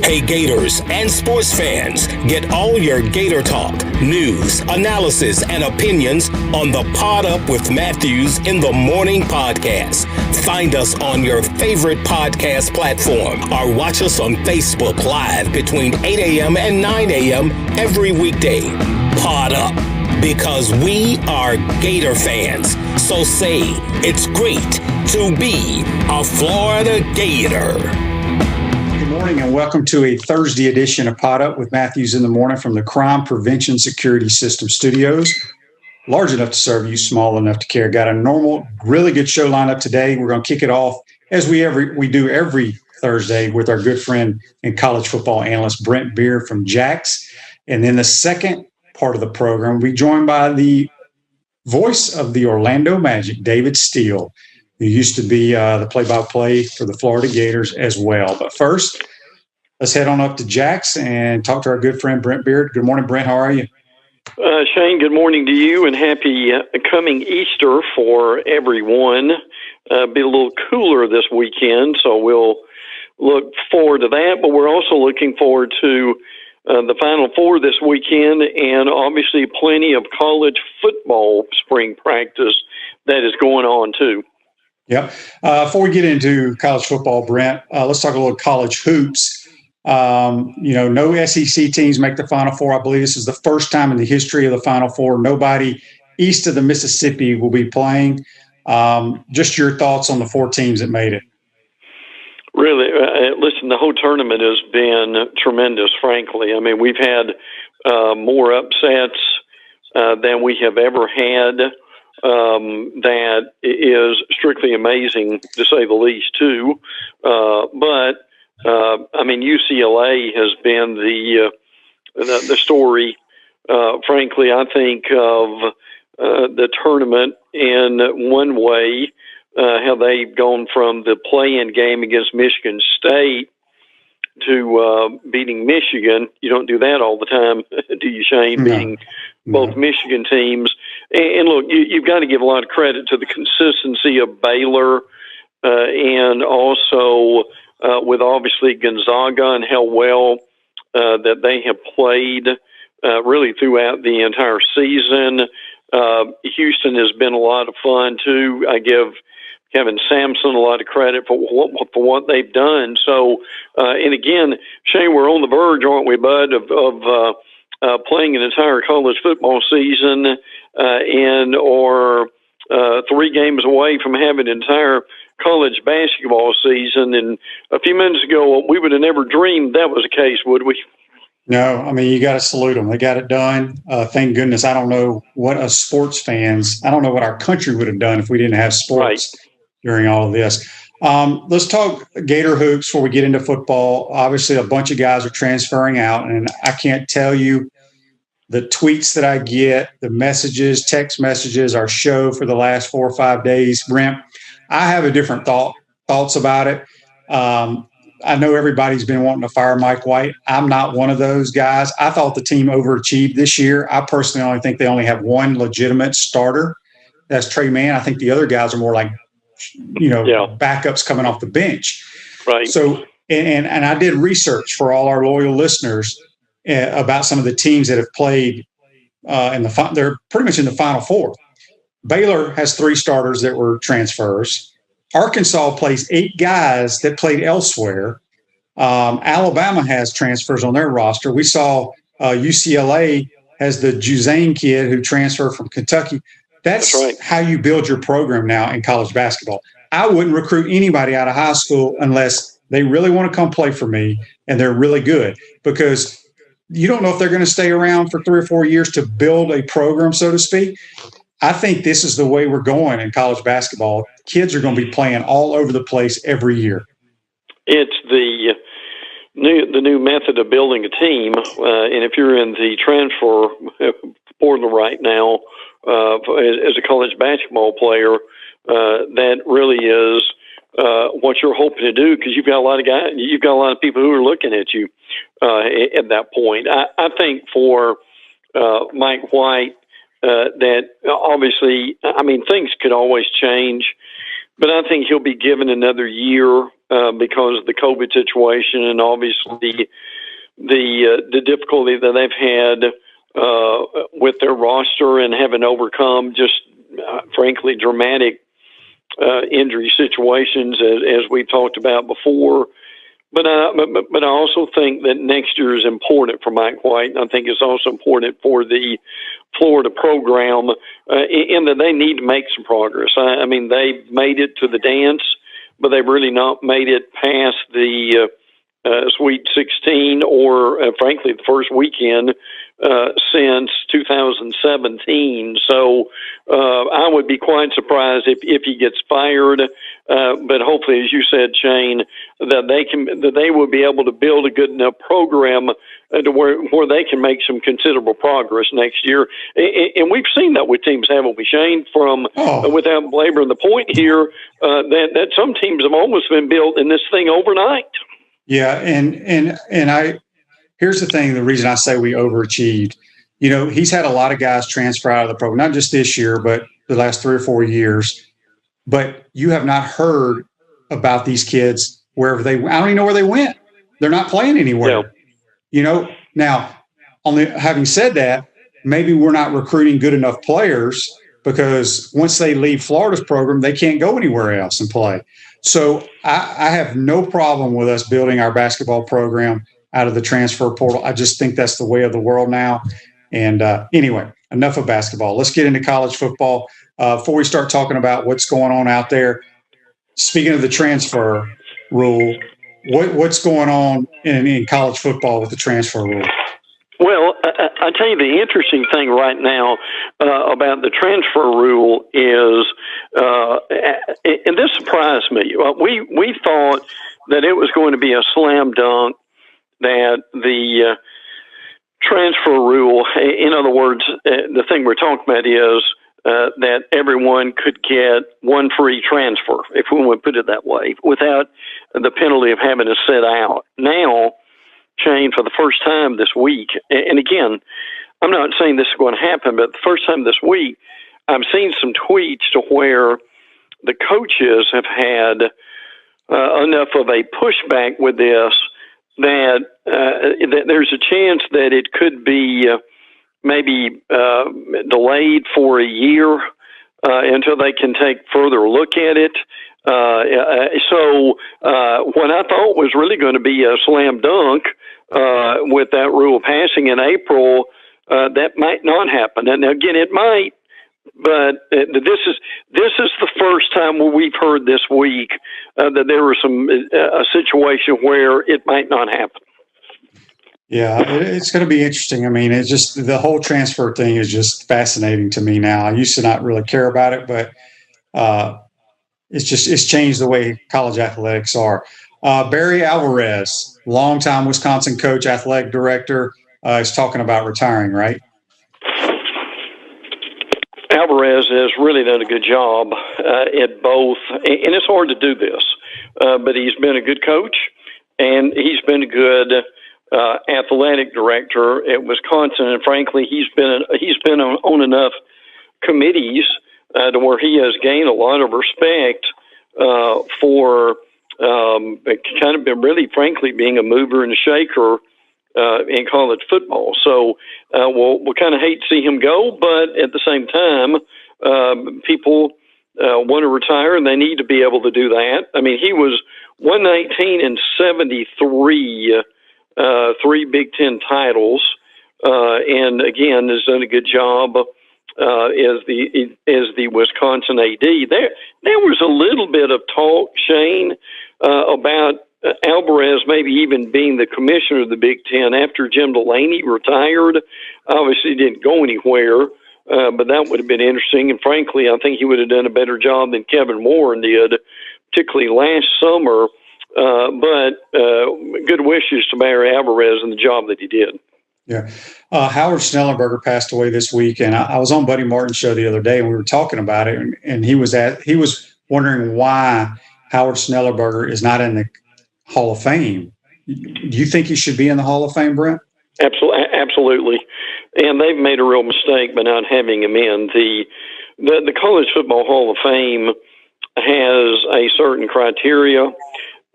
Hey Gators and sports fans, get all your Gator talk, news, analysis, and opinions on the Pod Up with Matthews in the Morning podcast. Find us on your favorite podcast platform or watch us on Facebook Live between 8 a.m. and 9 a.m. every weekday. Pod Up, because we are Gator fans. So say it's great to be a Florida Gator. Good morning and welcome to a Thursday edition of Pod Up with Matthews in the Morning from the Crime Prevention Security System Studios. Large enough to serve you, small enough to care. Got a normal, really good show lined up today. We're going to kick it off as we do every Thursday with our good friend and college football analyst Brent Beaird from Jax. And then the second part of the program, we'll be joined by the voice of the Orlando Magic, David Steele, who used to be the play-by-play for the Florida Gators as well. But first, let's head on up to Jax and talk to our good friend Brent Beaird. Good morning, Brent. How are you? Shane, good morning to you, and happy coming Easter for everyone. Be a little cooler this weekend, so we'll look forward to that. But we're also looking forward to the Final Four this weekend, and obviously plenty of college football spring practice that is going on too. Yep. Before we get into college football, Brent, let's talk a little college hoops. No SEC teams make the Final Four. I believe this is the first time in the history of the Final Four. Nobody east of the Mississippi will be playing. Just your thoughts on the four teams that made it. Really, listen, the whole tournament has been tremendous, frankly. I mean, we've had more upsets than we have ever had. That is strictly amazing, to say the least, too. But UCLA has been the story. Frankly, I think of the tournament in one way, how they've gone from the play-in game against Michigan State to beating Michigan. You don't do that all the time, do you, Shane? No. Beating both Michigan teams. And look, you've got to give a lot of credit to the consistency of Baylor and also with obviously Gonzaga and how well that they have played really throughout the entire season. Houston has been a lot of fun, too. I give Kevin Sampson a lot of credit for what they've done. So, and again, Shane, we're on the verge, aren't we, bud, of playing an entire college football season or 3 games away from having an entire college basketball season. And a few minutes ago, we would have never dreamed that was the case, would we? No, I mean, you got to salute them. They got it done. Thank goodness. I don't know what I don't know what our country would have done if we didn't have sports during all of this. Let's talk Gator hoops before we get into football. Obviously, a bunch of guys are transferring out, and I can't tell you the tweets that I get, the messages, text messages, our show for the last 4 or 5 days. Brent, I have a different thoughts about it. I know everybody's been wanting to fire Mike White. I'm not one of those guys. I thought the team overachieved this year. I personally only think they only have one legitimate starter. That's Trey Mann. I think the other guys are more like, backups coming off the bench. Right. So, and I did research for all our loyal listeners about some of the teams that have played they're pretty much in the Final Four. Baylor has 3 starters that were transfers. Arkansas plays 8 guys that played elsewhere. Alabama has transfers on their roster. We saw UCLA has the Juzane kid who transferred from Kentucky. That's right. How you build your program now in college basketball. I wouldn't recruit anybody out of high school unless they really want to come play for me and they're really good, because you don't know if they're going to stay around for 3 or 4 years to build a program, so to speak. I think this is the way we're going in college basketball. Kids are going to be playing all over the place every year. It's the new method of building a team, and if you're in the transfer portal right now as a college basketball player, that really is what you're hoping to do, because you've got a lot of people who are looking at you at that point. I think for Mike White, that obviously, I mean, things could always change, but I think he'll be given another year because of the COVID situation and obviously the difficulty that they've had with their roster and having overcome just frankly dramatic injury situations as we've talked about before. But I also think that next year is important for Mike White. And I think it's also important for the Florida program in that they need to make some progress. I mean, they've made it to the dance, but they've really not made it past the Sweet 16 or, frankly, the first weekend since 2017. So I would be quite surprised if he gets fired. But hopefully, as you said, Shane, that they will be able to build a good enough program to where they can make some considerable progress next year. And we've seen that with teams, haven't we, Shane? Without belaboring the point here, that some teams have almost been built in this thing overnight. Yeah, and here's the thing, the reason I say we overachieved. You know, he's had a lot of guys transfer out of the program, not just this year, but the last 3 or 4 years. But you have not heard about these kids wherever I don't even know where they went. They're not playing anywhere. Yeah. You know, now, having said that, maybe we're not recruiting good enough players because once they leave Florida's program, they can't go anywhere else and play. So I have no problem with us building our basketball program out of the transfer portal. I just think that's the way of the world now. And anyway, enough of basketball. Let's get into college football. Before we start talking about what's going on out there, speaking of the transfer rule, what's going on in college football with the transfer rule? Well, I tell you, the interesting thing right now about the transfer rule is, and this surprised me. We thought that it was going to be a slam dunk that the transfer rule, in other words, the thing we're talking about is that everyone could get one free transfer, if we want to put it that way, without the penalty of having to sit out. Now, Shane, for the first time this week, and again, I'm not saying this is going to happen, but the first time this week, I've seen some tweets to where the coaches have had enough of a pushback with this that there's a chance that it could be maybe delayed for a year until they can take further look at it. So what I thought was really going to be a slam dunk with that rule passing in April, that might not happen. And again, it might, but this is the first time where we've heard this week that there was a situation where it might not happen. Yeah, it's going to be interesting. I mean, it's just the whole transfer thing is just fascinating to me now. I used to not really care about it, but it's changed the way college athletics are. Barry Alvarez, longtime Wisconsin coach, athletic director, is talking about retiring, right? Alvarez has really done a good job at both, and it's hard to do this, but he's been a good coach, and he's been a good athletic director at Wisconsin, and frankly, he's been on enough committees to where he has gained a lot of respect for kind of been really, frankly, being a mover and a shaker in college football. So we'll kind of hate to see him go, but at the same time, people want to retire, and they need to be able to do that. I mean, he was 119 and 73. 3 Big Ten titles, and again has done a good job as the Wisconsin AD. There was a little bit of talk, Shane, about Alvarez maybe even being the commissioner of the Big Ten after Jim Delaney retired. Obviously, didn't go anywhere, but that would have been interesting. And frankly, I think he would have done a better job than Kevin Warren did, particularly last summer. But good wishes to Barry Alvarez and the job that he did. Yeah. Howard Schnellenberger passed away this week, and I was on Buddy Martin's show the other day, and we were talking about it, and he was wondering why Howard Schnellenberger is not in the Hall of Fame. Do you think he should be in the Hall of Fame, Brent? Absolutely. And they've made a real mistake by not having him in. The College Football Hall of Fame has a certain criteria.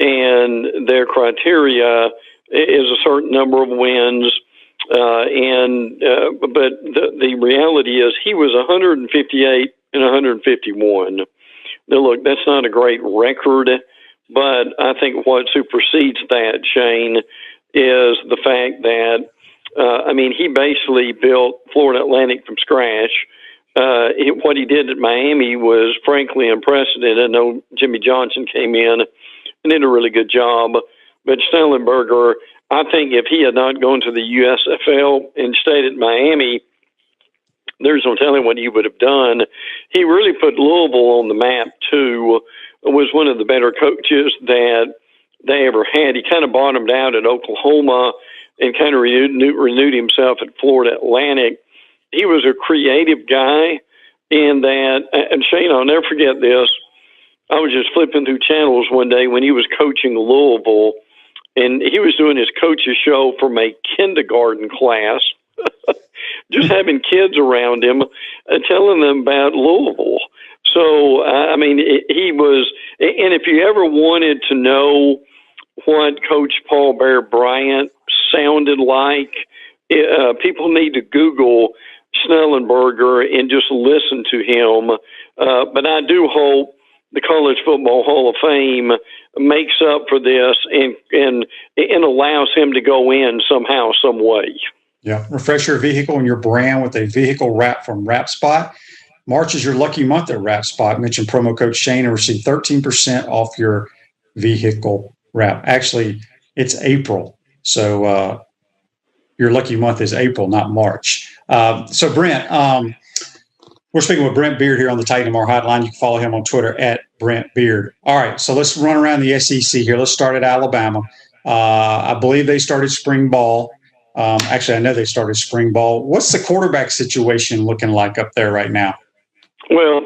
and their criteria is a certain number of wins. But the reality is he was 158 and 151. Now, look, that's not a great record, but I think what supersedes that, Shane, is the fact that, he basically built Florida Atlantic from scratch. What he did at Miami was frankly unprecedented. I know Jimmy Johnson came in and did a really good job, but Schnellenberger, I think if he had not gone to the USFL and stayed at Miami, there's no telling what he would have done. He really put Louisville on the map, too. Was one of the better coaches that they ever had. He kind of bottomed out at Oklahoma and kind of renewed himself at Florida Atlantic. He was a creative guy in that, and Shane, I'll never forget this. I was just flipping through channels one day when he was coaching Louisville, and he was doing his coach's show from a kindergarten class, just having kids around him, telling them about Louisville. So, he was, and if you ever wanted to know what Coach Paul Bear-Bryant sounded like, people need to Google Schnellenberger and just listen to him. But I do hope the College Football Hall of Fame makes up for this and allows him to go in somehow, some way. Yeah. Refresh your vehicle and your brand with a vehicle wrap from Wrap Spot. March is your lucky month at Wrap Spot. Mention promo code Shane and receive 13% off your vehicle wrap. Actually, it's April. So your lucky month is April, not March. So Brent, we're speaking with Brent Beaird here on the Titan Tomorrow Hotline. You can follow him on Twitter at Brent Beaird. All right, so let's run around the SEC here. Let's start at Alabama. I believe they started spring ball. Actually, I know they started spring ball. What's the quarterback situation looking like up there right now? Well,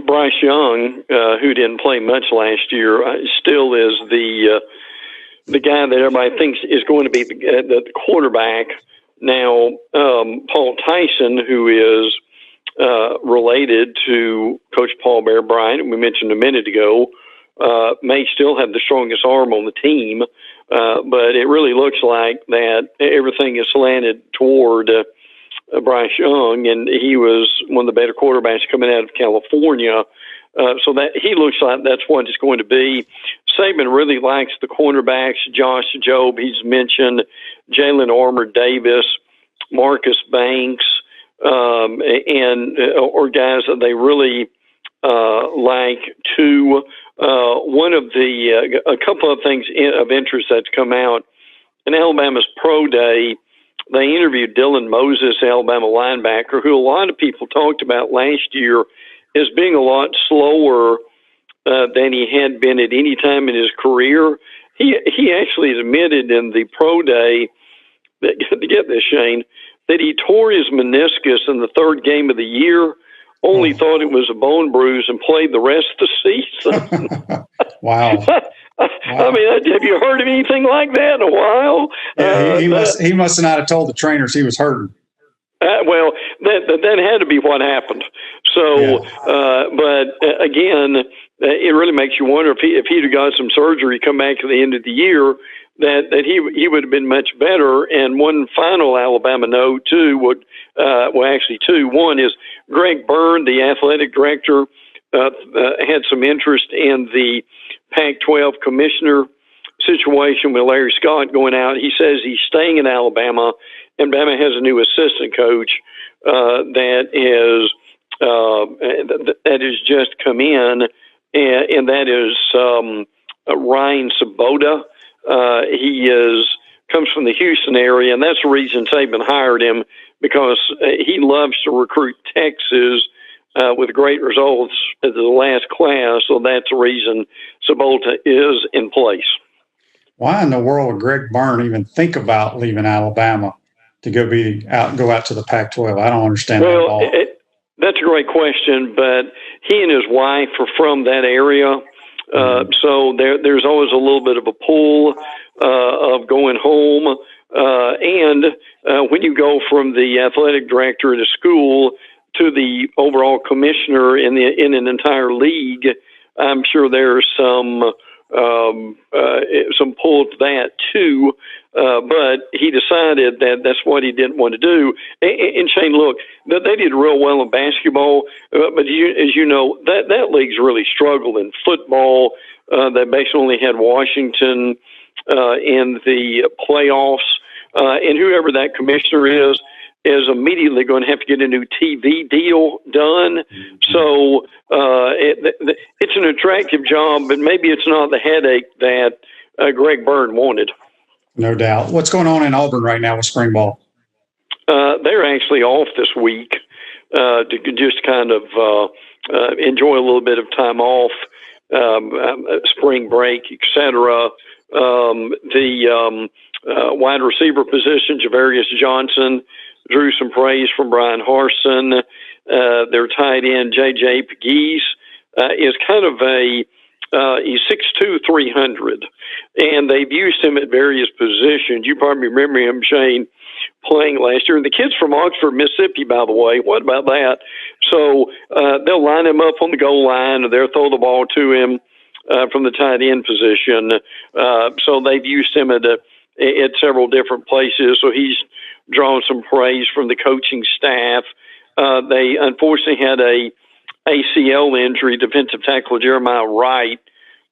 Bryce Young, who didn't play much last year, still is the guy that everybody thinks is going to be the quarterback. Now, Paul Tyson, who is related to Coach Paul Bear-Bryant, we mentioned a minute ago, may still have the strongest arm on the team, but it really looks like that everything is slanted toward Bryce Young, and he was one of the better quarterbacks coming out of California. So that he looks like that's what it's going to be. Saban really likes the cornerbacks. Josh Jobe, he's mentioned, Jalen Armour-Davis, Marcus Banks, or guys that they really like too. One of a couple of things of interest that's come out in Alabama's pro day. They interviewed Dylan Moses, Alabama linebacker, who a lot of people talked about last year as being a lot slower than he had been at any time in his career. He actually admitted in the pro day, that, to get this, Shane, that he tore his meniscus in the third game of the year, only thought it was a bone bruise, and played the rest of the season. Wow. I mean, have you heard of anything like that in a while? Yeah, he must not have told the trainers he was hurting. Well, that had to be what happened. So, but again, it really makes you wonder if he'd have got some surgery, come back at the end of the year, that he would have been much better. And one final Alabama note too actually two. One is Greg Byrne, the athletic director, had some interest in the Pac-12 commissioner situation with Larry Scott going out. He says he's staying in Alabama, and Alabama has a new assistant coach that has just come in, and that is Ryan Sabota. He comes from the Houston area, and that's the reason Saban hired him, because he loves to recruit Texas with great results at the last class. So that's the reason Sabota is in place. Why in the world would Greg Byrne even think about leaving Alabama to go out to the Pac-12? I don't understand that at all. That's a great question, but he and his wife are from that area. So there's always a little bit of a pull of going home. And when you go from the athletic director at a school to the overall commissioner in an entire league, I'm sure there's some some pull to that too. But he decided that that's what he didn't want to do. And Shane, look, they did real well in basketball, but as you know, that league's really struggled in football. They basically only had Washington in the playoffs, and whoever that commissioner is immediately going to have to get a new TV deal done. So it's an attractive job, but maybe it's not the headache that Greg Byrne wanted. No doubt. What's going on in Auburn right now with spring ball? They're actually off this week to just kind of enjoy a little bit of time off, spring break, etc. The wide receiver position, Javarius Johnson, drew some praise from Brian Harsin. Their tight end, J.J. Pegues, is kind of he's 6'2", 300, and they've used him at various positions. You probably remember him, Shane, playing last year. And the kid's from Oxford, Mississippi, by the way. What about that? So they'll line him up on the goal line, or they'll throw the ball to him from the tight end position. So they've used him at several different places. So he's drawn some praise from the coaching staff. They unfortunately had a ACL injury. Defensive tackle Jeremiah Wright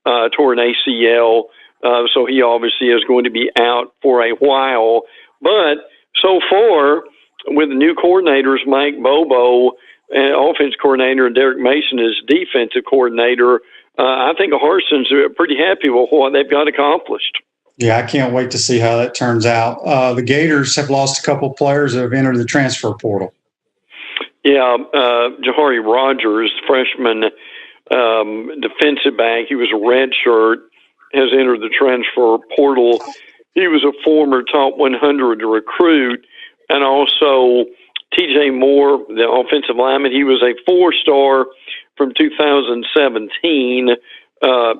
tore an ACL, so he obviously is going to be out for a while. But so far, with the new coordinators, Mike Bobo, and offense coordinator, and Derek Mason as defensive coordinator, I think Harson's pretty happy with what they've got accomplished. Yeah, I can't wait to see how that turns out. The Gators have lost a couple of players that have entered the transfer portal. Yeah, Jahari Rogers, freshman defensive back, he was a redshirt, has entered the transfer portal. He was a former top 100 recruit, and also T.J. Moore, the offensive lineman, he was a 4-star from 2017.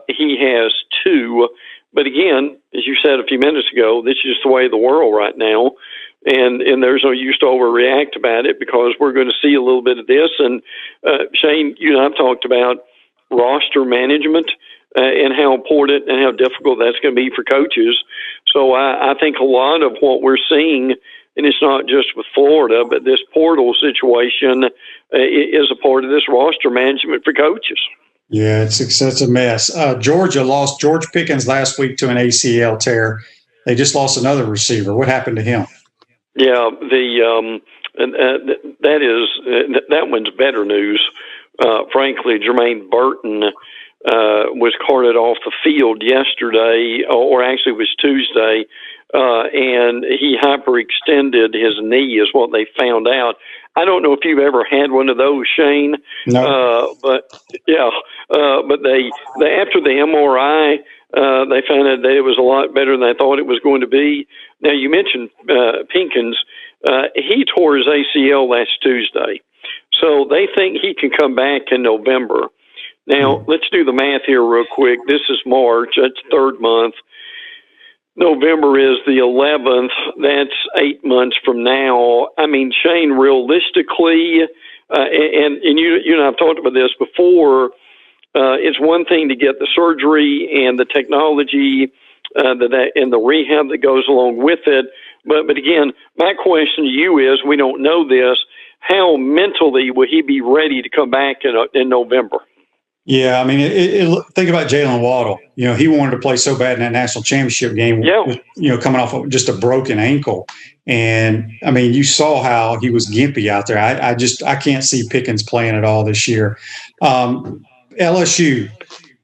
He has 2. But again, as you said a few minutes ago, this is just the way of the world right now. And there's no use to overreact about it, because we're going to see a little bit of this. And Shane, you and I have talked about roster management and how important and how difficult that's going to be for coaches. So I think a lot of what we're seeing, and it's not just with Florida, but this portal situation is a part of this roster management for coaches. Yeah, it's a mess. Georgia lost George Pickens last week to an ACL tear. They just lost another receiver. What happened to him? Yeah, that one's better news. Frankly, Jermaine Burton was carted off the field yesterday, or actually it was Tuesday, and he hyperextended his knee is what they found out. I don't know if you've ever had one of those, Shane. No. But they after the MRI, they found out that it was a lot better than they thought it was going to be. Now, you mentioned Pinkins. He tore his ACL last Tuesday. So they think he can come back in November. Now, let's do the math here real quick. This is March. That's third month. November is the 11th. That's 8 months from now. I mean, Shane, realistically, and you and I have talked about this before, it's one thing to get the surgery and the technology and the rehab that goes along with it. But again, my question to you is, we don't know this, how mentally will he be ready to come back in November? Yeah, I mean, think about Jalen Waddle. You know, he wanted to play so bad in that national championship game, coming off of just a broken ankle. And, I mean, you saw how he was gimpy out there. I can't see Pickens playing at all this year. LSU,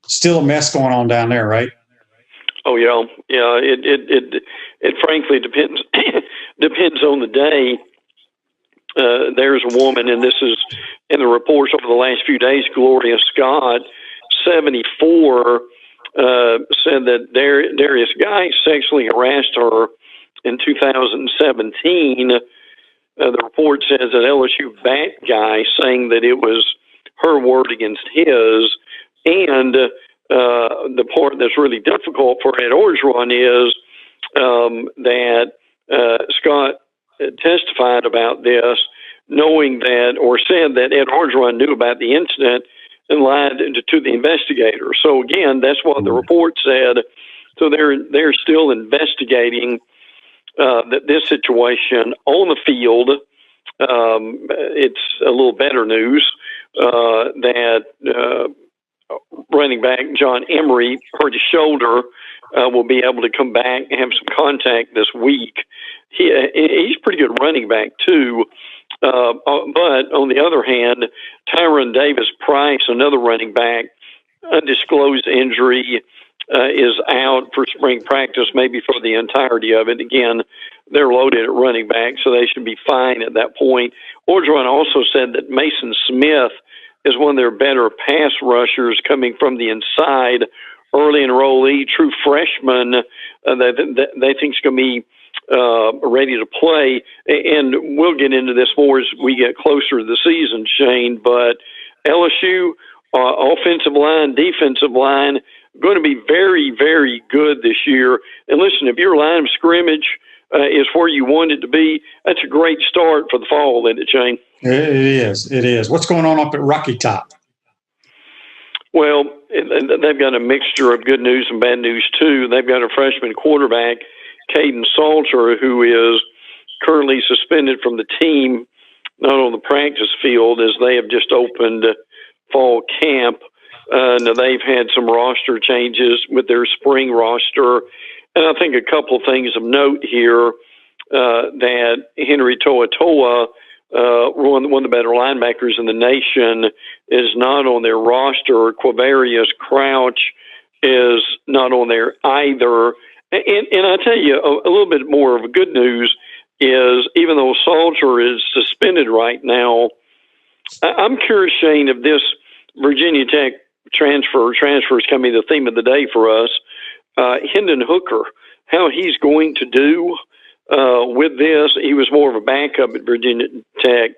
still a mess going on down there, right? Oh, yeah. Yeah, it frankly depends depends on the day. There's a woman, and this is in the reports over the last few days, Gloria Scott, 74, said that Darius Guy sexually harassed her in 2017. The report says that LSU backed Guy, saying that it was her word against his. And the part that's really difficult for Ed Orgeron is that Scott testified about this, knowing that, or said that Ed Orgeron knew about the incident and lied to the investigator. So again, that's what the report said. So they're still investigating this situation on the field. It's a little better news that running back John Emery hurt his shoulder. Will be able to come back and have some contact this week. He's a pretty good running back too. But on the other hand, Tyron Davis-Price, another running back, undisclosed injury, is out for spring practice, maybe for the entirety of it. Again, they're loaded at running back, so they should be fine at that point. Orgeron also said that Mason Smith is one of their better pass rushers coming from the inside. Early enrollee, true freshman, they think is going to be ready to play. And we'll get into this more as we get closer to the season, Shane. But LSU, offensive line, defensive line, going to be very, very good this year. And listen, if your line of scrimmage is where you want it to be, that's a great start for the fall, isn't it, Shane? It is. It is. What's going on up at Rocky Top? Well, they've got a mixture of good news and bad news, too. They've got a freshman quarterback, Caden Salter, who is currently suspended from the team, not on the practice field, as they have just opened fall camp. Now, they've had some roster changes with their spring roster. And I think a couple of things of note here that Henry To'oTo'o, one of the better linebackers in the nation, is not on their roster. Quavarius Crouch is not on there either. And I tell you, a little bit more of a good news is, even though Salter is suspended right now, I'm curious, Shane, if this Virginia Tech transfer is coming to be the theme of the day for us. Hendon Hooker, how he's going to do with this. He was more of a backup at Virginia Tech,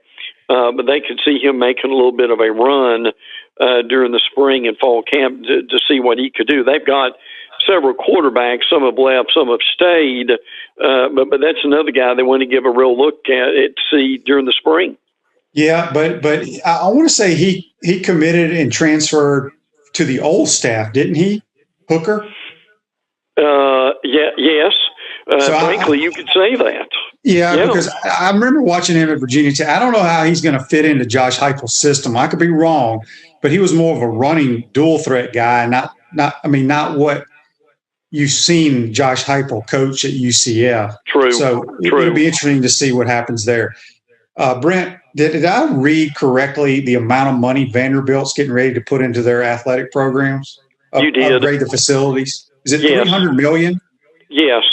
but they could see him making a little bit of a run during the spring and fall camp to see what he could do. They've got several quarterbacks. Some have left, some have stayed, but that's another guy they want to give a real look at to see during the spring. Yeah, but I want to say he committed and transferred to the old staff, didn't he, Hooker? Yes. So frankly, you could say that. Yeah, because I remember watching him at Virginia Tech. I don't know how he's going to fit into Josh Heupel's system. I could be wrong, but he was more of a running dual threat guy, not what you've seen Josh Heupel coach at UCF. True. So it'll be interesting to see what happens there. Brent, did I read correctly the amount of money Vanderbilt's getting ready to put into their athletic programs? You did. Upgrade the facilities. Is it Yes. $300 million? Yes.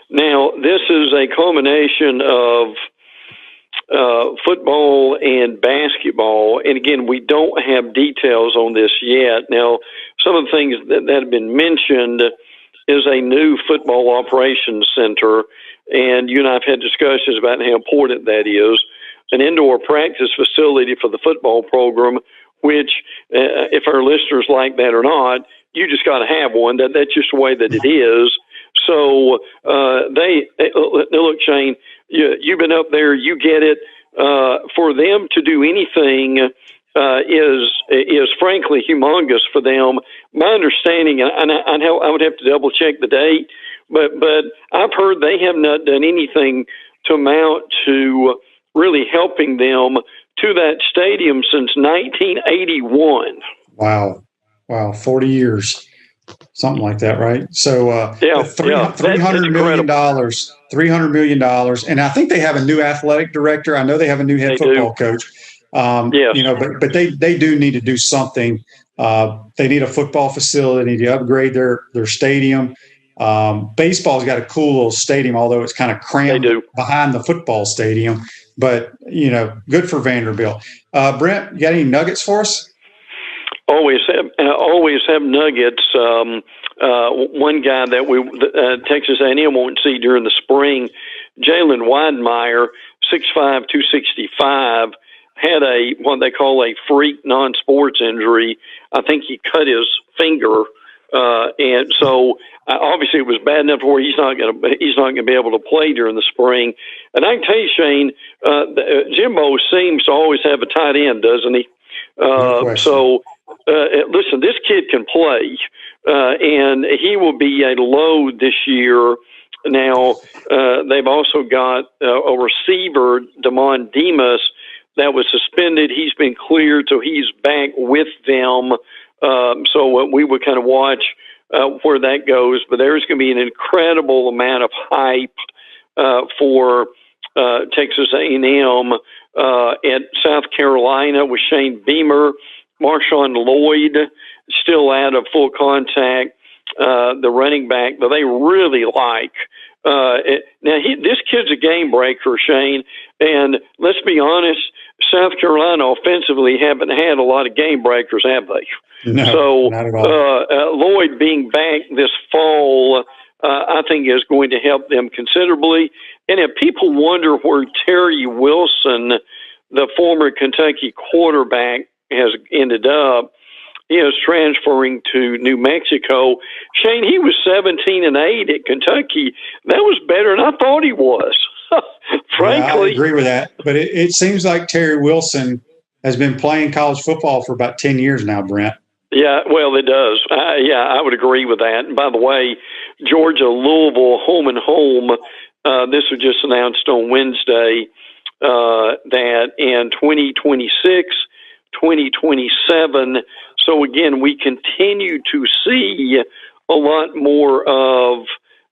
Now, this is a combination of football and basketball. And again, we don't have details on this yet. Now, some of the things that have been mentioned is a new football operations center. And you and I have had discussions about how important that is. An indoor practice facility for the football program, which, if our listeners like that or not, you just got to have one. That's just the way that it is. So they look, Shane, you've been up there, you get it. For them to do anything is frankly humongous for them. My understanding, and I would have to double check the date, but I've heard they have not done anything to amount to really helping them to that stadium since 1981. Wow, 40 years, something like that, right? So $300 million, $300 million, and I think they have a new athletic director. I know they have a new head football coach. Yes. But they do need to do something. They need a football facility. They need to upgrade their stadium. Baseball's got a cool little stadium, although it's kind of crammed behind the football stadium. But, good for Vanderbilt. Brent, you got any nuggets for us? Always have nuggets. One guy that Texas A&M won't see during the spring, Jalen Widemeyer, 6'5", 265, had what they call a freak non-sports injury. I think he cut his finger, and so obviously it was bad enough where he's not going to be able to play during the spring. And I can tell you, Shane, Jimbo seems to always have a tight end, doesn't he? So listen, this kid can play, and he will be a load this year. Now, they've also got a receiver, Damon Demas, that was suspended. He's been cleared, so he's back with them. So we would kind of watch where that goes. But there's going to be an incredible amount of hype for Texas A&M at South Carolina with Shane Beamer, Marshawn Lloyd still out of full contact, the running back, but they really like. This kid's a game breaker, Shane, and let's be honest, South Carolina offensively haven't had a lot of game breakers, have they? No, so not at all. Lloyd being back this fall, I think is going to help them considerably. And if people wonder where Terry Wilson, the former Kentucky quarterback, has ended up, he is transferring to New Mexico. Shane, he was 17-8 at Kentucky. That was better than I thought he was. Frankly, I agree with that. But it seems like Terry Wilson has been playing college football for about 10 years now, Brent. Yeah, well, it does. I would agree with that. And by the way, Georgia, Louisville, home and home. This was just announced on Wednesday that in 2026, 2027. So again, we continue to see a lot more of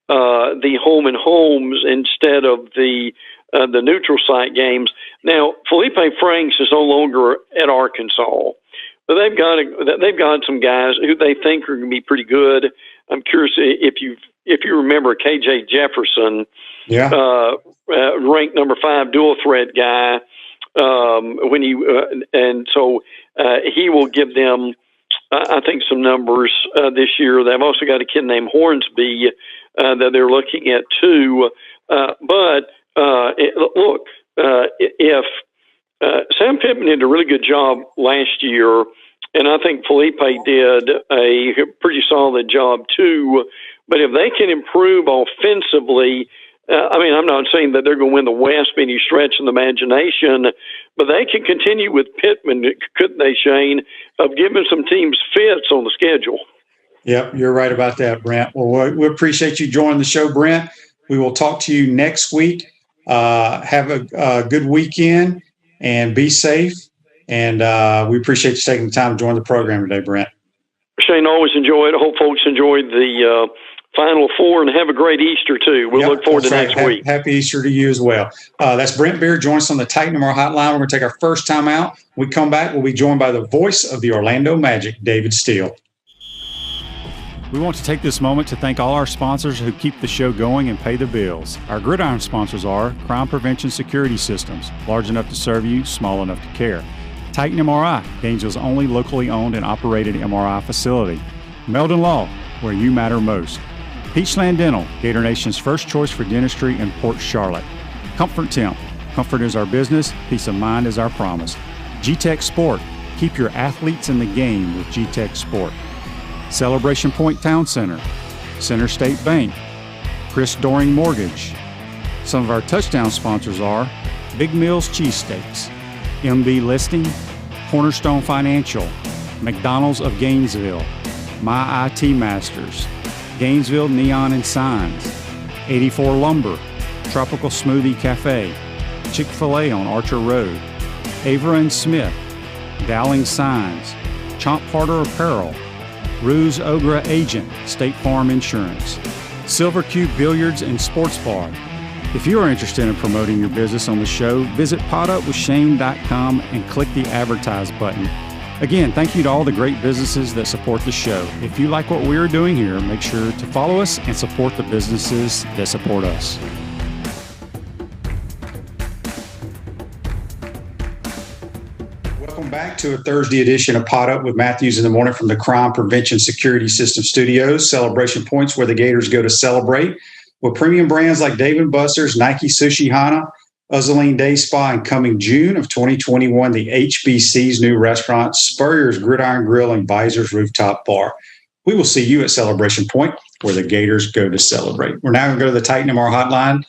the home and homes instead of the neutral site games. Now, Felipe Franks is no longer at Arkansas, but they've got some guys who they think are going to be pretty good. I'm curious if you remember KJ Jefferson, ranked number 5 dual threat guy. He will give them, I think, some numbers this year. They've also got a kid named Hornsby that they're looking at too. If Sam Pittman did a really good job last year, and I think Felipe did a pretty solid job too. But if they can improve offensively, I'm not saying that they're going to win the West by any stretch of the imagination, but they can continue with Pittman, couldn't they, Shane, of giving some teams fits on the schedule. Yep, you're right about that, Brent. Well, we appreciate you joining the show, Brent. We will talk to you next week. Have a good weekend and be safe. And we appreciate you taking the time to join the program today, Brent. Shane, always enjoy it. I hope folks enjoyed the Final Four, and have a great Easter, too. We'll look forward to next week. Happy Easter to you as well. That's Brent Beaird. Join us on the Titan MR hotline. We're going to take our first time out. When we come back, we'll be joined by the voice of the Orlando Magic, David Steele. We want to take this moment to thank all our sponsors who keep the show going and pay the bills. Our gridiron sponsors are Crime Prevention Security Systems, large enough to serve you, small enough to care. Titan MRI, Gainesville's only locally owned and operated MRI facility. Meldon Law, where you matter most. Peachland Dental, Gator Nation's first choice for dentistry in Port Charlotte. Comfort Temp, comfort is our business, peace of mind is our promise. G-Tech Sport, keep your athletes in the game with G-Tech Sport. Celebration Point Town Center, Center State Bank, Chris Doring Mortgage. Some of our touchdown sponsors are Big Mills Cheesesteaks, MB Listing, Cornerstone Financial, McDonald's of Gainesville, My IT Masters, Gainesville Neon and Signs, 84 Lumber, Tropical Smoothie Cafe, Chick-fil-A on Archer Road, Avra and Smith, Dowling Signs, Chomp Harder Apparel, Ruse Ogra Agent, State Farm Insurance, Silver Cube Billiards and Sports Bar. If you are interested in promoting your business on the show, visit potupwithshane.com and click the Advertise button. Again, thank you to all the great businesses that support the show. If you like what we are doing here, make sure to follow us and support the businesses that support us. Welcome back to a Thursday edition of Pot Up with Matthews in the Morning from the Crime Prevention Security System Studios. Celebration Points, where the Gators go to celebrate. With premium brands like Dave & Buster's, Nike Sushi Hana, Uzzaline Day Spa, and coming June of 2021, the HBC's new restaurant, Spurrier's Gridiron Grill, and Visor's Rooftop Bar. We will see you at Celebration Point, where the Gators go to celebrate. We're now going to go to the Titan MR hotline,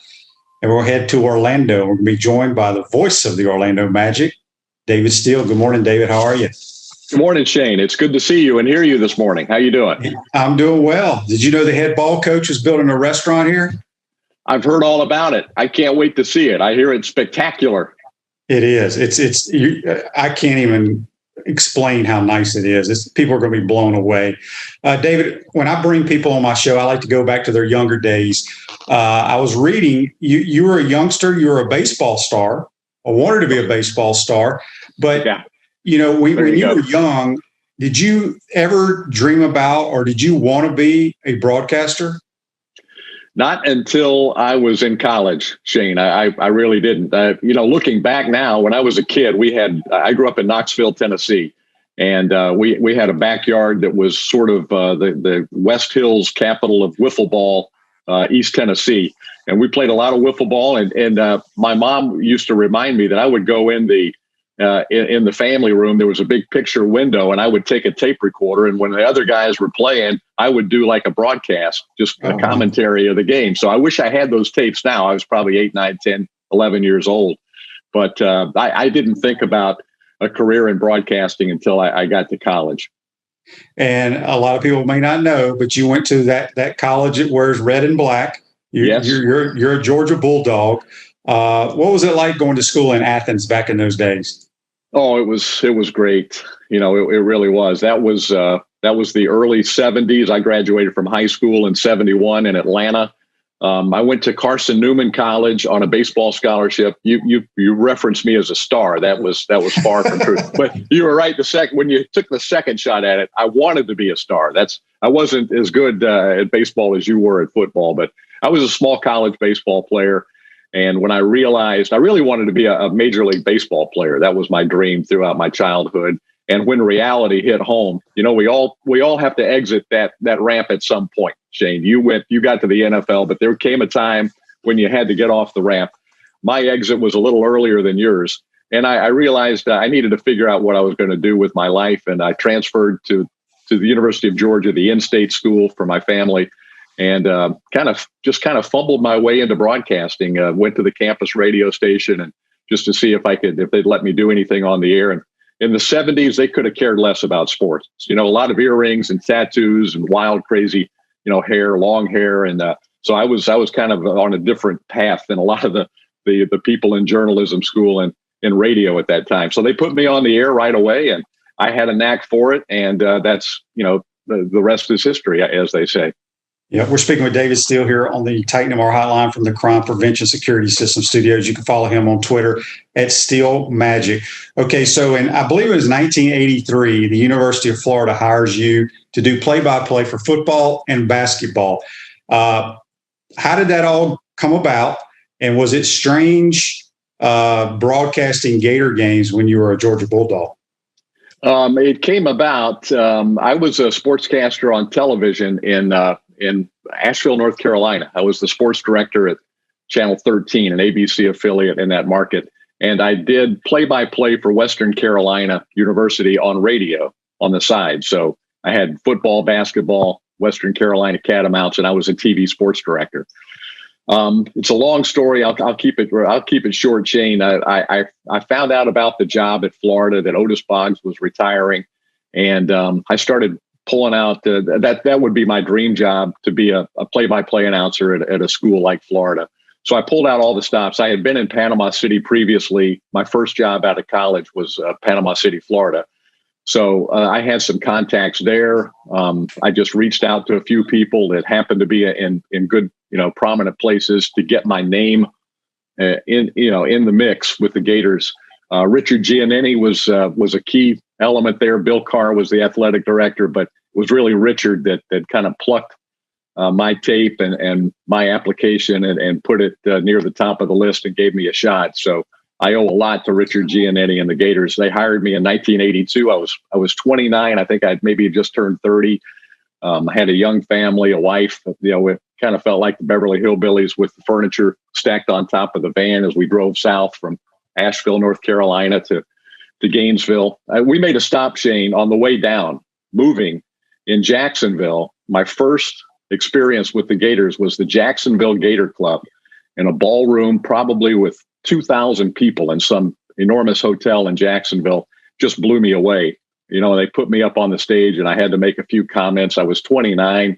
and we'll head to Orlando. We're going to be joined by the voice of the Orlando Magic, David Steele. Good morning, David. How are you? Good morning, Shane. It's good to see you and hear you this morning. How you doing? I'm doing well. Did you know the head ball coach is building a restaurant here? I've heard all about it. I can't wait to see it. I hear it's spectacular. It is. I can't even explain how nice it is. People are going to be blown away. David, when I bring people on my show, I like to go back to their younger days. I was reading, you were a youngster, you were a baseball star, or wanted to be a baseball star, but yeah. When you were young, did you ever dream about, or did you want to be a broadcaster? Not until I was in college, Shane. I really didn't. Looking back now, when I was a kid, I grew up in Knoxville, Tennessee, and we had a backyard that was sort of the West Hills capital of wiffle ball, East Tennessee, and we played a lot of wiffle ball. And my mom used to remind me that I would go in the family room. There was a big picture window, and I would take a tape recorder, and when the other guys were playing, I would do like a broadcast, just a commentary of the game. So I wish I had those tapes now. I was probably 8, 9, 10, 11 years old, but I didn't think about a career in broadcasting until I got to college. And a lot of people may not know, but you went to that college that wears red and black. Yes. You're a Georgia Bulldog. What was it like going to school in Athens back in those days? Oh, it was great. It really was. That was the early 70s. I graduated from high school in 71 in Atlanta. I went to Carson Newman College on a baseball scholarship. You referenced me as a star. That was far from true. But you were right. When you took the second shot at it, I wanted to be a star. I wasn't as good at baseball as you were at football, but I was a small college baseball player. And when I realized I really wanted to be a Major League Baseball player, that was my dream throughout my childhood. And when reality hit home, we all have to exit that ramp at some point. Shane, you got to the NFL, but there came a time when you had to get off the ramp. My exit was a little earlier than yours. And I realized I needed to figure out what I was going to do with my life. And I transferred to the University of Georgia, the in-state school for my family. And kind of fumbled my way into broadcasting. Went to the campus radio station and just to see if they'd let me do anything on the air. And in the 70s, they could have cared less about sports. A lot of earrings and tattoos and wild, crazy, hair, long hair, and so I was kind of on a different path than a lot of the people in journalism school and in radio at that time. So they put me on the air right away, and I had a knack for it. And that's the rest is history, as they say. Yeah, we're speaking with David Steele here on the Titan MR Hotline from the Crime Prevention Security System Studios. You can follow him on Twitter at Steele Magic. Okay, so I believe it was 1983, the University of Florida hires you to do play-by-play for football and basketball. How did that all come about? And was it strange broadcasting Gator games when you were a Georgia Bulldog? It came about. I was a sportscaster on television in Asheville, North Carolina. I was the sports director at Channel 13, an ABC affiliate in that market. And I did play-by-play for Western Carolina University on radio on the side. So I had football, basketball, Western Carolina Catamounts, and I was a TV sports director. It's a long story. I'll keep it short, Shane. I found out about the job at Florida that Otis Boggs was retiring, and I started pulling out that would be my dream job, to be a play-by-play announcer at a school like Florida. So I pulled out all the stops. I had been in Panama City previously. My first job out of college was Panama City, Florida. So I had some contacts there. I just reached out to a few people that happened to be in good, prominent places to get my name in the mix with the Gators. Richard Giannini was a key element there. Bill Carr was the athletic director, but it was really Richard that kind of plucked my tape and my application and put it near the top of the list and gave me a shot. So I owe a lot to Richard Giannini and the Gators. They hired me in 1982. I was 29. I think I'd maybe just turned 30. I had a young family, a wife. It kind of felt like the Beverly Hillbillies with the furniture stacked on top of the van as we drove south from Asheville, North Carolina to Gainesville. We made a stop, Shane, on the way down, moving in Jacksonville. My first experience with the Gators was the Jacksonville Gator Club in a ballroom, probably with 2,000 people in some enormous hotel in Jacksonville. Just blew me away. they put me up on the stage and I had to make a few comments. I was 29,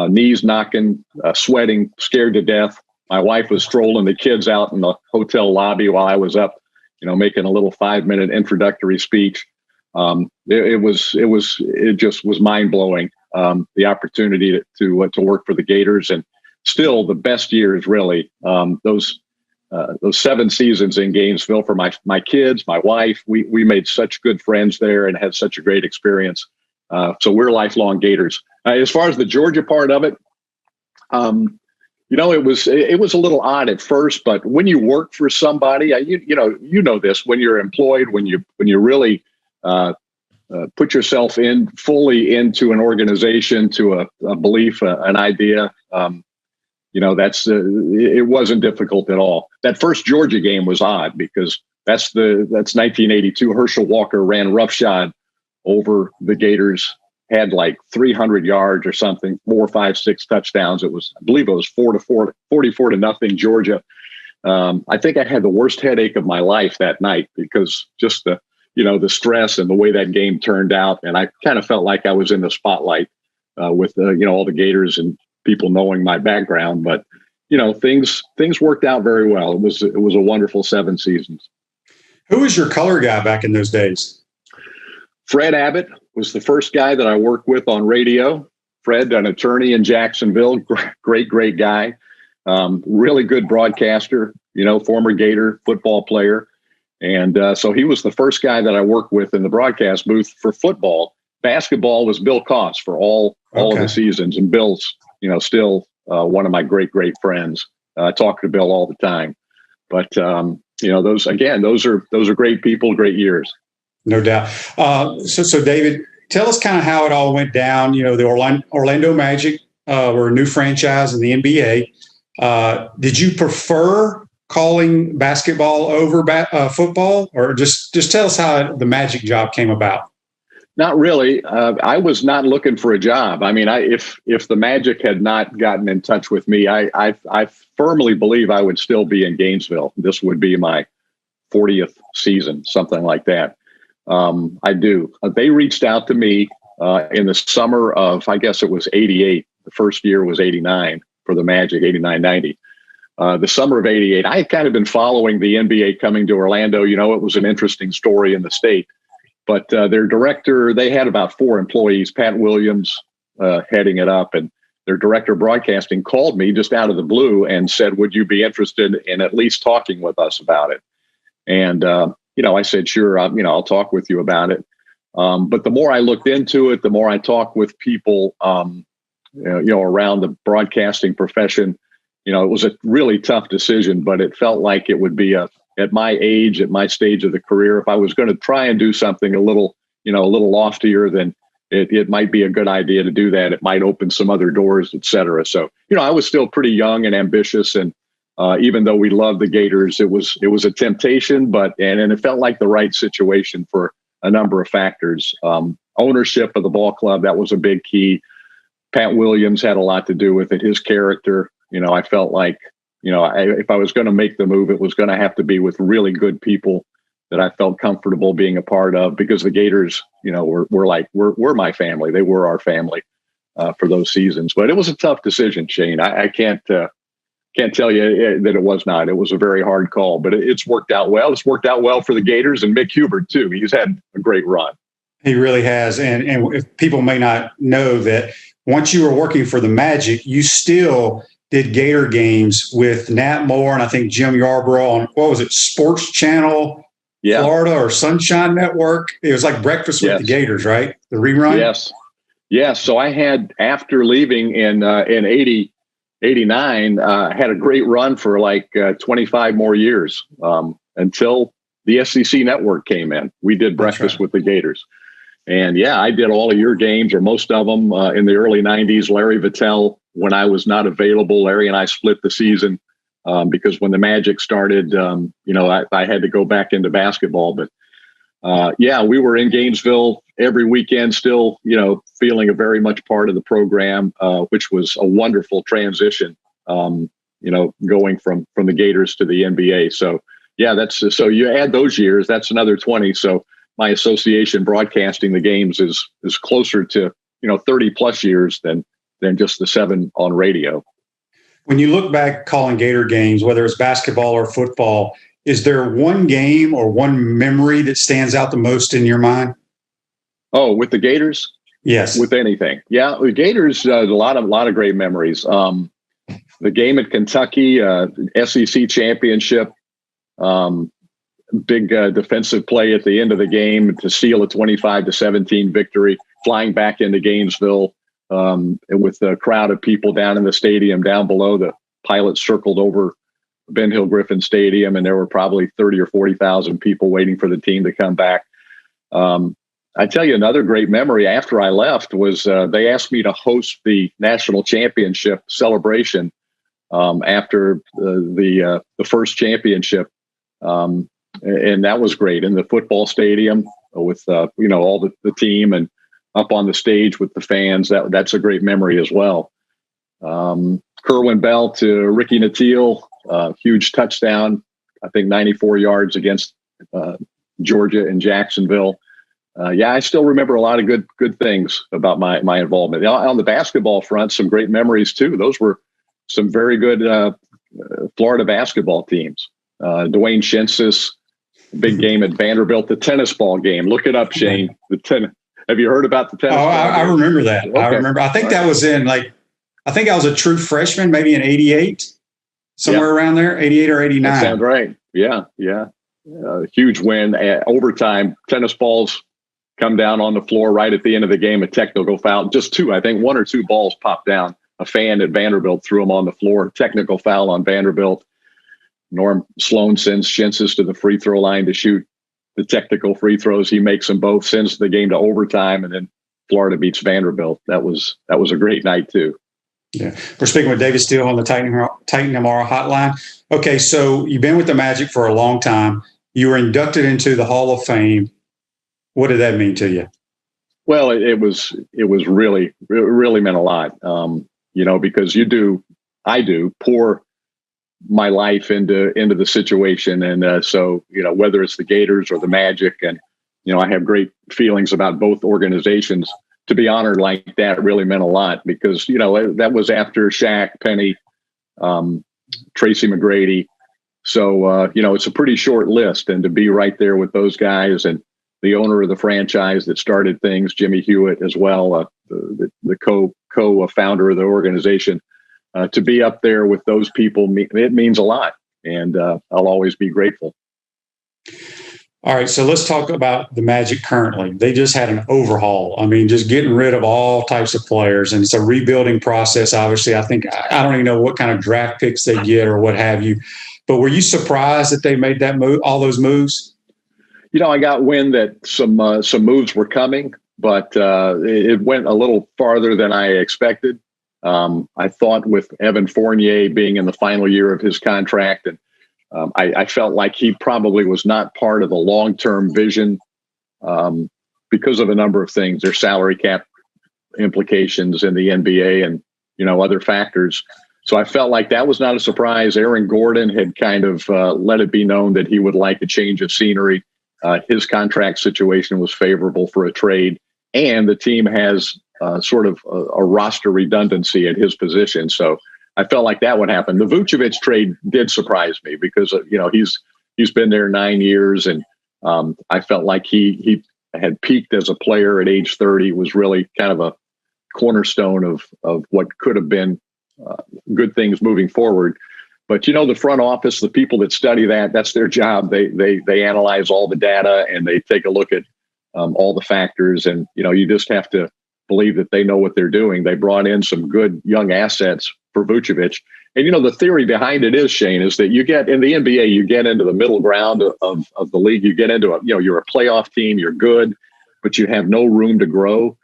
knees knocking, sweating, scared to death. My wife was strolling the kids out in the hotel lobby while I was up, making a little 5-minute introductory speech. It just was mind blowing. The opportunity to work for the Gators, and still the best years, really. Those 7 seasons in Gainesville for my kids, my wife, we made such good friends there and had such a great experience. So we're lifelong Gators. As far as the Georgia part of it, it was a little odd at first, but when you work for somebody, you know this, when you're employed, when you really put yourself fully into an organization, to a belief, an idea, it wasn't difficult at all. That first Georgia game was odd because that's 1982. Herschel Walker ran roughshod over the Gators, had like 300 yards or something, 4, 5, 6 touchdowns. I believe it was 44-0 Georgia. I think I had the worst headache of my life that night because just the stress and the way that game turned out. And I kind of felt like I was in the spotlight with all the Gators and people knowing my background. But, things worked out very well. It was a wonderful 7 seasons. Who was your color guy back in those days? Fred Abbott was the first guy that I worked with on radio. Fred, an attorney in Jacksonville, great guy, really good broadcaster, former Gator football player. And so he was the first guy that I worked with in the broadcast booth for football. Basketball was Bill Koss for all of the seasons. And Bill's, still one of my great friends. I talk to Bill all the time. But, those are great people, great years. No doubt. So David, tell us kind of how it all went down. The Orlando Magic were a new franchise in the NBA. Did you prefer calling basketball over football, or just tell us how the Magic job came about? Not really. I was not looking for a job. I mean, if the Magic had not gotten in touch with me, I firmly believe I would still be in Gainesville. This would be my 40th season, something like that. I do. They reached out to me in the summer of, I guess it was 88. The first year was 89 for the Magic, 89-90. The summer of 88, I had kind of been following the NBA coming to Orlando. It was an interesting story in the state. But their director, they had about 4 employees, Pat Williams heading it up. And their director of broadcasting called me just out of the blue and said, would you be interested in at least talking with us about it? And, I said, sure, I'll talk with you about it. But the more I looked into it, the more I talked with people, around the broadcasting profession, it was a really tough decision, but it felt like it would be at my age, at my stage of the career, if I was going to try and do something a little loftier, then it might be a good idea to do that. It might open some other doors, et cetera. So, I was still pretty young and ambitious, and even though we loved the Gators, it was a temptation, but it felt like the right situation for a number of factors. Ownership of the ball club, that was a big key. Pat Williams had a lot to do with it. His character, I felt like, if I was going to make the move, it was going to have to be with really good people that I felt comfortable being a part of, because the Gators, we're my family. They were our family for those seasons. But it was a tough decision, Shane. I can't tell you that it was not. It was a very hard call, but it's worked out well. It's worked out well for the Gators and Mick Hubert too. He's had a great run. He really has. And if people may not know that once you were working for the Magic, you still did Gator games with Nat Moore and I think Jim Yarborough on, what was it, Sports Channel, Florida, or Sunshine Network? It was like Breakfast with the Gators, right? The rerun? Yes. So I had, after leaving in 89, had a great run for like 25 more years until the SEC network came in. We did Breakfast with the Gators. And I did all of your games, or most of them, in the early 90s. Larry Vittel, when I was not available, Larry and I split the season because when the Magic started, I had to go back into basketball. But we were in Gainesville every weekend, still, feeling a very much part of the program, which was a wonderful transition, going from the Gators to the NBA. So, so you add those years, that's another 20. So, my association broadcasting the games is closer to 30 plus years than just the 7 on radio. When you look back calling Gator games, whether it's basketball or football, is there one game or one memory that stands out the most in your mind? Oh, with the Gators? Yes. With anything. Yeah, the Gators, a lot of great memories. The game at Kentucky, SEC championship, big defensive play at the end of the game to seal a 25-17 victory, flying back into Gainesville with a crowd of people down in the stadium. Down below, the pilots circled over Ben Hill Griffin Stadium, and there were probably 30 or 40,000 people waiting for the team to come back. I tell you, another great memory after I left was they asked me to host the national championship celebration after the first championship. And that was great in the football stadium with, all the team and up on the stage with the fans. That's a great memory as well. Kerwin Bell to Ricky Nattiel, huge touchdown, I think 94 yards against Georgia in Jacksonville. I still remember a lot of good things about my involvement. On the basketball front, some great memories too. Those were some very good Florida basketball teams. Dwayne Shinsis, big game at Vanderbilt, the tennis ball game. Look it up, Shane. Have you heard about the tennis ball game? I remember that. Okay. I remember. I think that was in I think I was a true freshman, maybe in 88, somewhere around there, 88 or 89. That sounds right. Yeah. Huge win at overtime. Tennis balls come down on the floor right at the end of the game, a technical foul. Just 2, I think 1 or 2 balls popped down. A fan at Vanderbilt threw them on the floor. Technical foul on Vanderbilt. Norm Sloan sends Shinsis to the free throw line to shoot the technical free throws. He makes them both, sends the game to overtime, and then Florida beats Vanderbilt. That was a great night too. Yeah. We're speaking with David Steele on the Titan MR hotline. Okay, so you've been with the Magic for a long time. You were inducted into the Hall of Fame. What did that mean to you? Well, it was really meant a lot. Because I pour my life into the situation. And so, whether it's the Gators or the Magic, and, I have great feelings about both organizations. To be honored like that really meant a lot because, that was after Shaq, Penny, Tracy McGrady. So, it's a pretty short list, and to be right there with those guys and the owner of the franchise that started things, Jimmy Hewitt as well, the co-founder of the organization, to be up there with those people, it means a lot. And I'll always be grateful. All right, so let's talk about the Magic currently. They just had an overhaul. I mean, just getting rid of all types of players, and it's a rebuilding process. Obviously, I think I don't even know what kind of draft picks they get or what have you. But were you surprised that they made that move, all those moves? I got wind that some moves were coming, but it went a little farther than I expected. I thought with Evan Fournier being in the final year of his contract, and I felt like he probably was not part of the long-term vision because of a number of things. There's salary cap implications in the NBA and, other factors. So I felt like that was not a surprise. Aaron Gordon had kind of let it be known that he would like a change of scenery. His contract situation was favorable for a trade, and the team has sort of a roster redundancy at his position. So I felt like that would happen. The Vucevic trade did surprise me because, he's been there 9 years, and I felt like he had peaked as a player at age 30, was really kind of a cornerstone of what could have been good things moving forward. But, the front office, the people that study that's their job. They analyze all the data and they take a look at all the factors. And, you just have to believe that they know what they're doing. They brought in some good young assets for Vucevic. And, the theory behind it is, Shane, is that you get in the NBA, you get into the middle ground of the league. You get into you're a playoff team, you're good, but you have no room to grow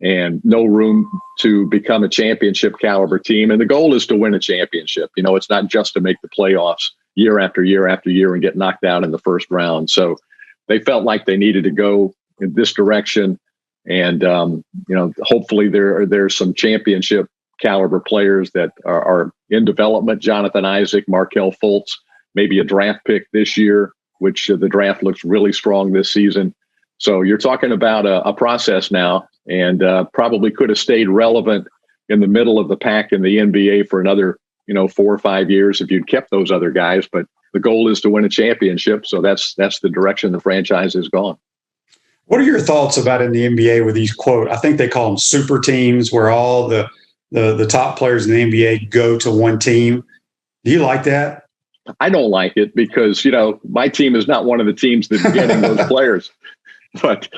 and no room to become a championship caliber team. And the goal is to win a championship. It's not just to make the playoffs year after year after year and get knocked out in the first round. So they felt like they needed to go in this direction. And, hopefully there's some championship caliber players that are in development. Jonathan Isaac, Markelle Fultz, maybe a draft pick this year, which the draft looks really strong this season. So you're talking about a process now, and probably could have stayed relevant in the middle of the pack in the NBA for another, 4 or 5 years if you'd kept those other guys. But the goal is to win a championship. So that's the direction the franchise has gone. What are your thoughts about in the NBA with these, quote, I think they call them super teams, where all the top players in the NBA go to one team? Do you like that? I don't like it because, my team is not one of the teams that's getting those players. But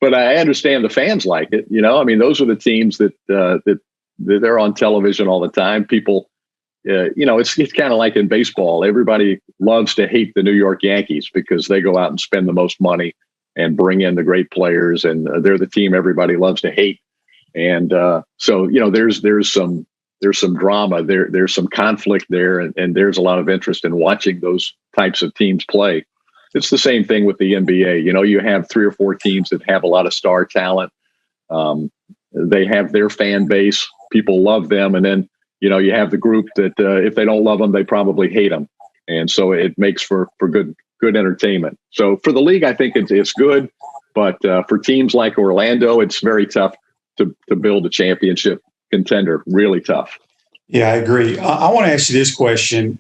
I understand the fans like it. Those are the teams that they're on television all the time. People, it's kind of like in baseball. Everybody loves to hate the New York Yankees because they go out and spend the most money and bring in the great players, and they're the team everybody loves to hate. And so there's some drama there. There's some conflict there, and there's a lot of interest in watching those types of teams play. It's the same thing with the NBA. You have 3 or 4 teams that have a lot of star talent. They have their fan base. People love them. And then, you have the group that if they don't love them, they probably hate them. And so it makes for good entertainment. So for the league, I think it's good. But for teams like Orlando, it's very tough to build a championship contender. Really tough. Yeah, I agree. I want to ask you this question.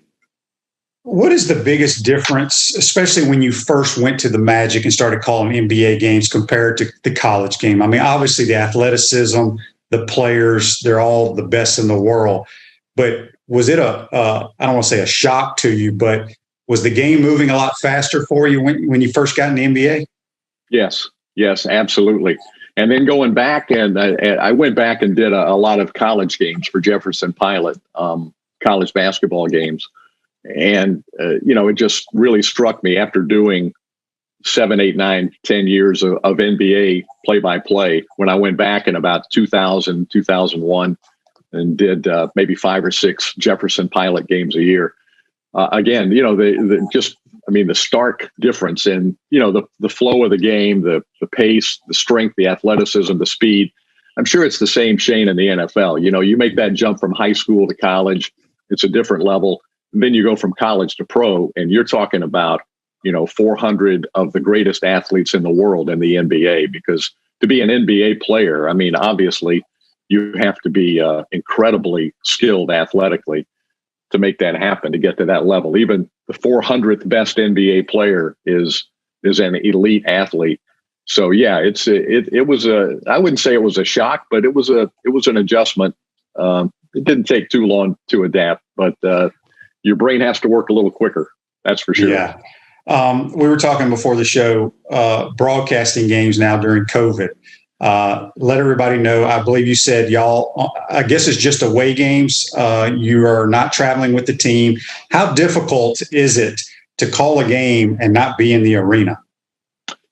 What is the biggest difference, especially when you first went to the Magic and started calling NBA games compared to the college game? Obviously the athleticism, the players, they're all the best in the world. But was it I don't want to say a shock to you, but was the game moving a lot faster for you when you first got in the NBA? Yes, absolutely. And then going back, and I went back and did a lot of college games for Jefferson Pilot, college basketball games. And, it just really struck me after doing 7, 8, 9, 10 years of NBA play-by-play, when I went back in about 2000, 2001 and did maybe 5 or 6 Jefferson Pilot games a year. Again, the stark difference in, the flow of the game, the pace, the strength, the athleticism, the speed. I'm sure it's the same, Shane, in the NFL. You make that jump from high school to college, it's a different level. And then you go from college to pro, and you're talking about, 400 of the greatest athletes in the world in the NBA. Because to be an NBA player, obviously you have to be incredibly skilled athletically to make that happen, to get to that level. Even the 400th best NBA player is an elite athlete. So yeah, it was I wouldn't say it was a shock, but it was an adjustment. It didn't take too long to adapt, but your brain has to work a little quicker. That's for sure. Yeah. We were talking before the show, broadcasting games now during COVID. Let everybody know, I believe you said y'all, I guess it's just away games. You are not traveling with the team. How difficult is it to call a game and not be in the arena?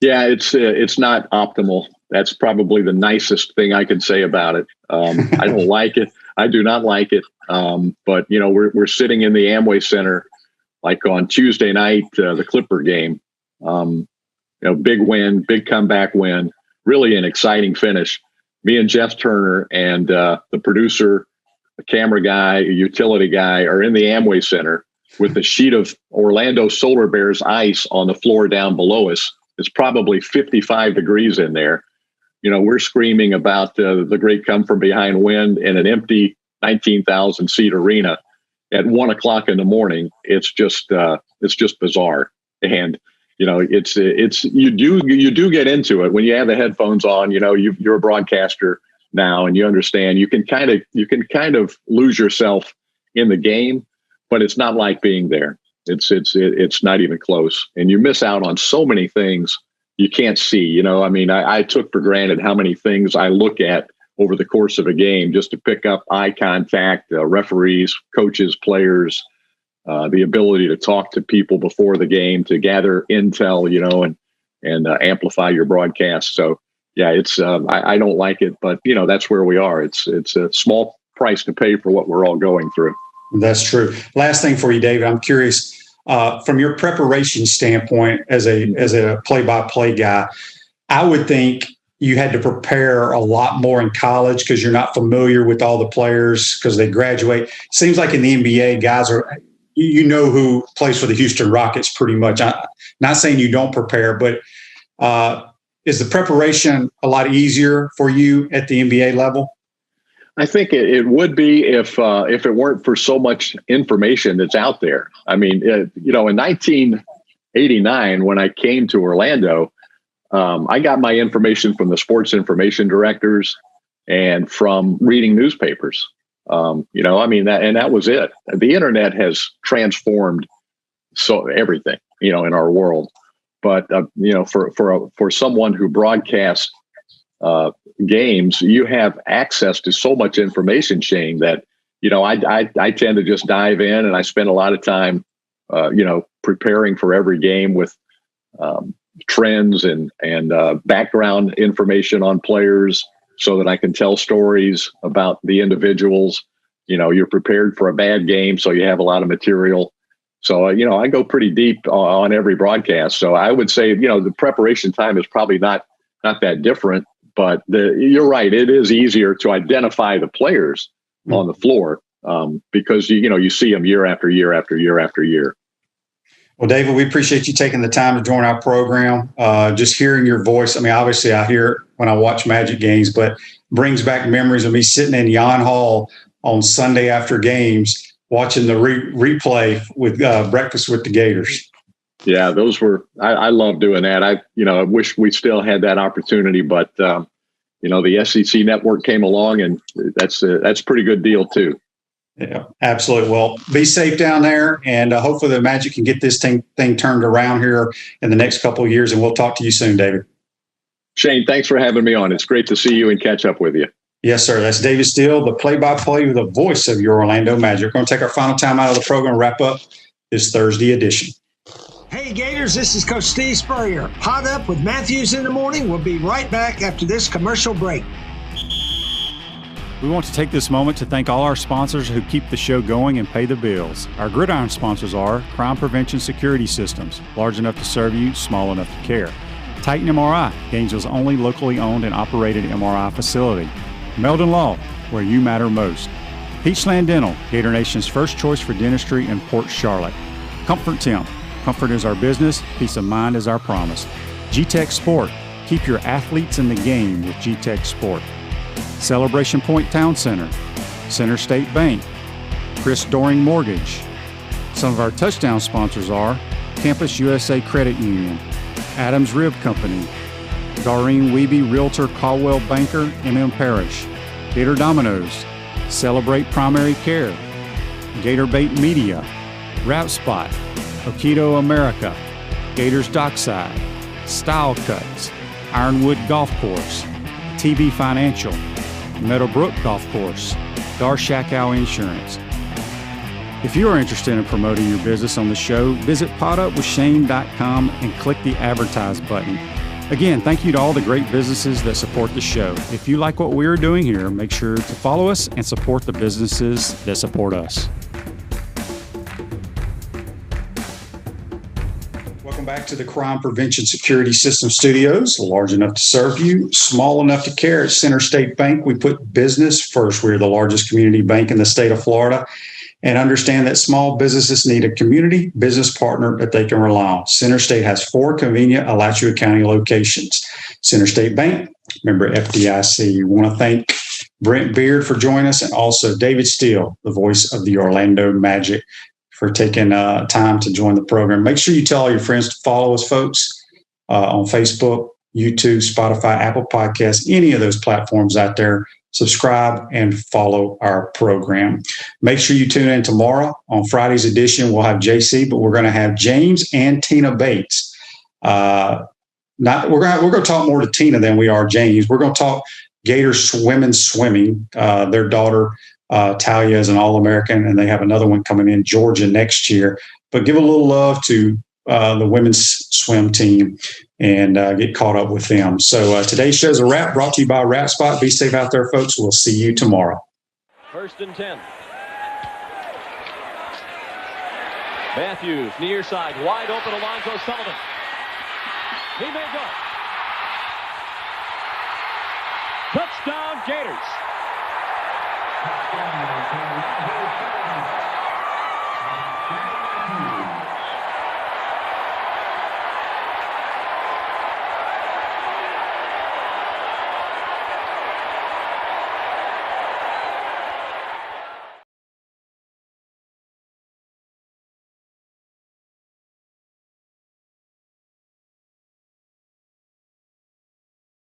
Yeah, it's not optimal. That's probably the nicest thing I can say about it. I don't like it. I do not like it. But we're sitting in the Amway Center, like on Tuesday night, the Clipper game. Big win, big comeback win. Really an exciting finish. Me and Jeff Turner and the producer, the camera guy, a utility guy are in the Amway Center with a sheet of Orlando Solar Bears ice on the floor down below us. It's probably 55 degrees in there. We're screaming about the great come from behind win in an empty 19,000 seat arena at 1 o'clock in the morning. It's just bizarre. And it's you do get into it when you have the headphones on. You're a broadcaster now, and you understand you can kind of lose yourself in the game, but it's not like being there. It's not even close, and you miss out on so many things you can't see. I took for granted how many things I look at over the course of a game just to pick up eye contact, referees, coaches, players. The ability to talk to people before the game, to gather intel, and amplify your broadcast. So yeah, it's I don't like it, but that's where we are. It's a small price to pay for what we're all going through. That's true. Last thing for you, David, I'm curious from your preparation standpoint as a play-by-play guy. I would think you had to prepare a lot more in college because you're not familiar with all the players because they graduate. Seems like in the NBA, guys are. Who plays for the Houston Rockets pretty much. I'm not saying you don't prepare, but is the preparation a lot easier for you at the NBA level? I think it would be if it weren't for so much information that's out there. I mean, in 1989, when I came to Orlando, I got my information from the sports information directors and from reading newspapers. That was it. The internet has transformed everything, in our world. But for someone who broadcasts games, you have access to so much information, Shane, that I tend to just dive in, and I spend a lot of time preparing for every game with trends and background information on players, so that I can tell stories about the individuals. You're prepared for a bad game, so you have a lot of material. So, I go pretty deep on every broadcast. So I would say, the preparation time is probably not that different, but you're right. It is easier to identify the players on the floor because, you see them year after year after year after year. Well, David, we appreciate you taking the time to join our program. Just hearing your voice. I mean, obviously I hear it when I watch Magic games, but brings back memories of me sitting in Yon Hall on Sunday after games, watching the replay with Breakfast with the Gators. Yeah, those were, I love doing that. I wish we still had that opportunity, but the SEC network came along, and that's a pretty good deal too. Yeah, absolutely. Well, be safe down there, and hopefully the Magic can get this thing turned around here in the next couple of years, and we'll talk to you soon, David. Shane, thanks for having me on. It's great to see you and catch up with you. Yes, sir. That's David Steele, the play-by-play, the voice of your Orlando Magic. We're going to take our final time out of the program, wrap up this Thursday edition. Hey, Gators, this is Coach Steve Spurrier. Hot Up with Matthews in the Morning. We'll be right back after this commercial break. We want to take this moment to thank all our sponsors who keep the show going and pay the bills. Our gridiron sponsors are Crime Prevention Security Systems, large enough to serve you, small enough to care. Titan MRI, Gainesville's only locally owned and operated MRI facility. Meldon Law, where you matter most. Peachland Dental, Gator Nation's first choice for dentistry in Port Charlotte. Comfort Temp, comfort is our business, peace of mind is our promise. G-Tech Sport, keep your athletes in the game with G-Tech Sport. Celebration Point Town Center, Center State Bank, Chris Doring Mortgage. Some of our touchdown sponsors are Campus USA Credit Union, Adams Rib Company, Doreen Wiebe Realtor Caldwell Banker, MM Parish, Gator Dominoes, Celebrate Primary Care, Gator Bait Media, Wrap Spot, Okido America, Gators Dockside, Style Cuts, Ironwood Golf Course, TB Financial, Meadowbrook Golf Course, Darshakow Insurance. If you are interested in promoting your business on the show, visit podupwithshane.com and click the Advertise button. Again, thank you to all the great businesses that support the show. If you like what we are doing here, make sure to follow us and support the businesses that support us. Welcome back to the Crime Prevention Security System Studios, large enough to serve you, small enough to care. At Center State Bank, we put business first. We're the largest community bank in the state of Florida, and understand that small businesses need a community business partner that they can rely on. Center State has 4 convenient Alachua County locations. Center State Bank, member FDIC. We want to thank Brent Beaird for joining us, and also David Steele, the voice of the Orlando Magic, for taking time to join the program. Make sure you tell all your friends to follow us, folks, on Facebook, YouTube, Spotify, Apple Podcasts, any of those platforms out there. Subscribe and follow our program. Make sure you tune in tomorrow. On Friday's edition, we'll have JC, but we're going to have James and Tina Bates. We're going to talk more to Tina than we are James. We're going to talk Gators women's swimming. Their daughter, Talia, is an All-American, and they have another one coming in Georgia next year. But give a little love to the women's swim team and get caught up with them. So today's show's a wrap, brought to you by Wrap Spot. Be safe out there, folks. We'll see you tomorrow. 1st and 10. Matthews, near side, wide open, Alonzo Sullivan. He may go. Touchdown, Gators.